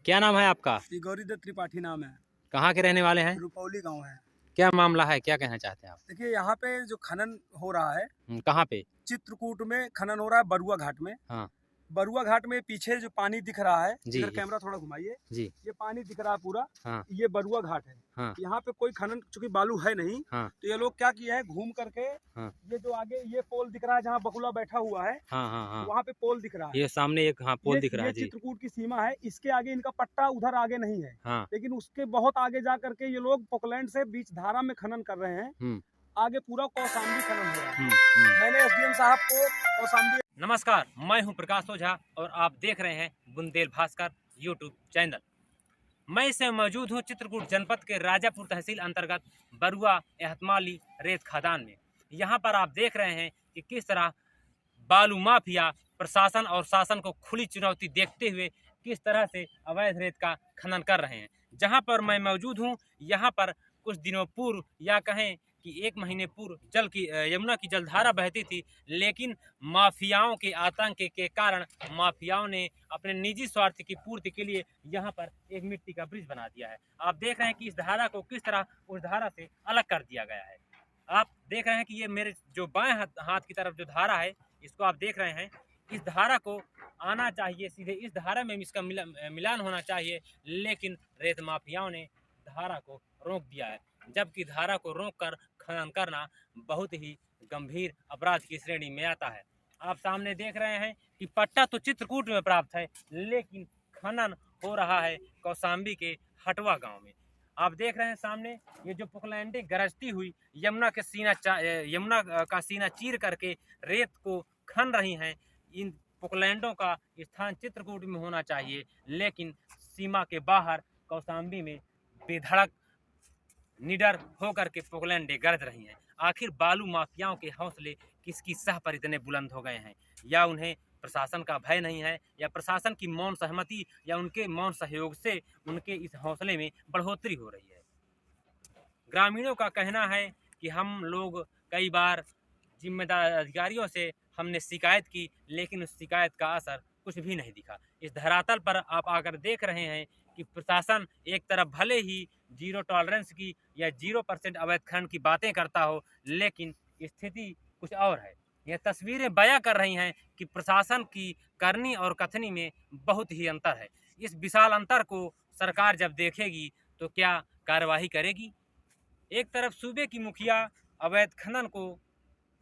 क्या नाम है आपका? गौरीदत्त त्रिपाठी नाम है। कहाँ के रहने वाले हैं? रुपौली गांव है। क्या मामला है, क्या कहना चाहते हैं आप? देखिए, यहाँ पे जो खनन हो रहा है, कहाँ पे? चित्रकूट में खनन हो रहा है, बरुआ घाट में। हाँ बरुआ घाट में पीछे जो पानी दिख रहा है, जी इधर जी कैमरा थोड़ा घुमाइए। जी। ये पानी दिख रहा है पूरा। हाँ ये बरुआ घाट है। हाँ यहाँ पे कोई खनन, चूंकि बालू है नहीं, हाँ तो ये लोग क्या किया है, घूम करके हाँ ये जो आगे ये पोल दिख रहा है, जहाँ बकुला बैठा हुआ है, हाँ हाँ हाँ। वहाँ पे पोल दिख रहा है। ये सामने एक हाँ पोल दिख रहा ये है जी। चित्रकूट की सीमा है। इसके आगे इनका पट्टा उधर आगे नहीं है, हाँ। लेकिन उसके बहुत आगे जा करके ये लोग पोकलैंड से बीच धारा में खनन कर रहे हैं। आगे पूरा कौशाम्बी खनन हो रहा है। मैंने एसडीएम साहब को कौशाम्बी। नमस्कार, मैं हूं प्रकाश ओझा और आप देख रहे हैं बुंदेल भास्कर यूट्यूब चैनल। मैं इस समय मौजूद हूं चित्रकूट जनपद के राजापुर तहसील अंतर्गत बरुआ एहतमाली रेत खदान में। यहां पर आप देख रहे हैं कि किस तरह बालू माफिया प्रशासन और शासन को खुली चुनौती देखते हुए किस तरह से अवैध रेत का खनन कर रहे हैं। जहां पर मैं मौजूद हूं, यहां पर कुछ दिनों पूर्व या कहें कि 1 महीने पूर्व यमुना की जलधारा बहती थी, लेकिन माफियाओं के आतंक के कारण माफियाओं ने अपने निजी स्वार्थ की पूर्ति के लिए यहाँ पर एक मिट्टी का ब्रिज बना दिया है। आप देख रहे हैं कि इस धारा को किस तरह उस धारा से अलग कर दिया गया है। आप देख रहे हैं कि ये मेरे जो बाएं हाथ की तरफ जो धारा है, इसको आप देख रहे हैं। इस धारा को आना चाहिए, सीधे इस धारा में इसका मिलान होना चाहिए, लेकिन रेत माफियाओं ने धारा को रोक दिया है। जबकि धारा को रोककर खनन करना बहुत ही गंभीर अपराध की श्रेणी में आता है। आप सामने देख रहे हैं कि पट्टा तो चित्रकूट में प्राप्त है, लेकिन खनन हो रहा है कौशाम्बी के हटवा गांव में। आप देख रहे हैं सामने ये जो पोकलैंडें गरजती हुई यमुना का सीना चीर करके रेत को खन रही हैं। इन पोकलैंडों का स्थान चित्रकूट में होना चाहिए, लेकिन सीमा के बाहर कौशाम्बी में बेधड़क निडर होकर के पोकलैंडें गरज रही हैं। आखिर बालू माफियाओं के हौसले किसकी सह पर इतने बुलंद हो गए हैं? या उन्हें प्रशासन का भय नहीं है, या प्रशासन की मौन सहमति या उनके मौन सहयोग से उनके इस हौसले में बढ़ोतरी हो रही है। ग्रामीणों का कहना है कि हम लोग कई बार जिम्मेदार अधिकारियों से हमने शिकायत की, लेकिन उस शिकायत का असर कुछ भी नहीं दिखा। इस धरातल पर आप आकर देख रहे हैं कि प्रशासन एक तरफ भले ही जीरो टॉलरेंस की या 0% अवैध खनन की बातें करता हो, लेकिन स्थिति कुछ और है। यह तस्वीरें बयां कर रही हैं कि प्रशासन की करनी और कथनी में बहुत ही अंतर है। इस विशाल अंतर को सरकार जब देखेगी तो क्या कार्यवाही करेगी? एक तरफ सूबे की मुखिया अवैध खनन को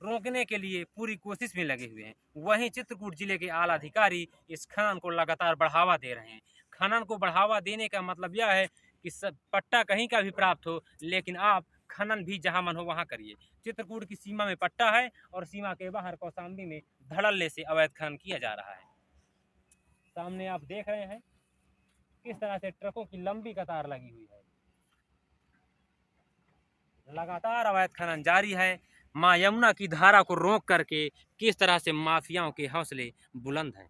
रोकने के लिए पूरी कोशिश में लगे हुए हैं, वहीं चित्रकूट जिले के आला अधिकारी इस खनन को लगातार बढ़ावा दे रहे हैं। खनन को बढ़ावा देने का मतलब यह है कि पट्टा कहीं का भी प्राप्त हो, लेकिन आप खनन भी जहां मन हो वहां करिए। चित्रकूट की सीमा में पट्टा है और सीमा के बाहर कौशाम्बी में धड़ल्ले से अवैध खनन किया जा रहा है। सामने आप देख रहे हैं किस तरह से ट्रकों की लंबी कतार लगी हुई है। लगातार अवैध खनन जारी है। मां यमुना की धारा को रोक करके किस तरह से माफियाओं के हौसले बुलंद हैं।